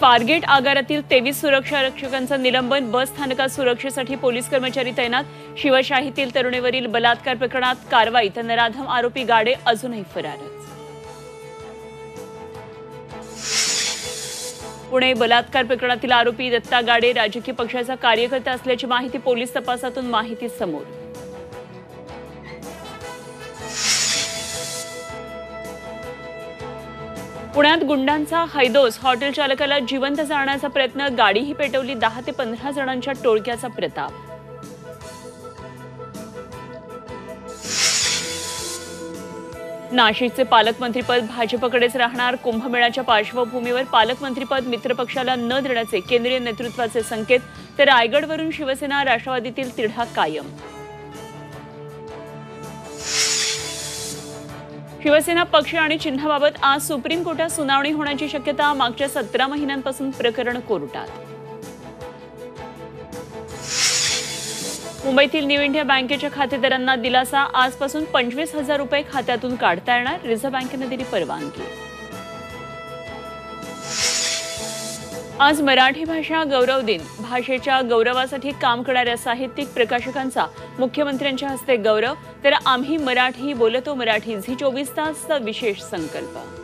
स्वारगेट आगारातील 23 सुरक्षा रक्षकांचं निलंबन, बस स्थानकात सुरक्षेसाठी पोलीस कर्मचारी तैनात। शिवशाहीतील तरुणीवरील बलात्कार प्रकरणात कारवाई, तर नराधम आरोपी गाडे अजूनही फरारच। पुणे बलात्कार प्रकरणातील आरोपी दत्ता गाडे राजकीय पक्षाचा कार्यकर्ता असल्याची माहिती पोलीस तपासातून माहिती समोर। पुण्यात गुंडांचा हैदोस, हॉटेल चालकाला जिवंत जाळण्याचा प्रयत्न, गाडीही पेटवली, 10 ते 15 जणांच्या टोळक्याचा प्रताप। नाशिकचे पालकमंत्रीपद भाजपकडेच राहणार, कुंभमेळ्याच्या पार्श्वभूमीवर पालकमंत्रीपद मित्रपक्षाला न देण्याचे केंद्रीय नेतृत्वाचे संकेत, तर रायगडवरून शिवसेना राष्ट्रवादीतील तिढा कायम। शिवसेना पक्ष आणि चिन्हाबाबत आज सुप्रीम कोर्टात सुनावणी होण्याची शक्यता, मागच्या 17 महिन्यांपासून प्रकरण कोर्टात। मुंबईतील न्यू इंडिया बँकेच्या खातेदारांना दिलासा, आजपासून 25,000 रुपये खात्यातून काढता येणार, रिझर्व्ह बँकेने दिली परवानगी। आज मराठी भाषा गौरव दिन, भाषेच्या गौरवासाठी काम करणाऱ्या साहित्यिक प्रकाशकांचा मुख्यमंत्र्यांच्या हस्ते गौरव, तर आम्ही मराठी बोलतो मराठी झी 24 तासचा विशेष संकल्प।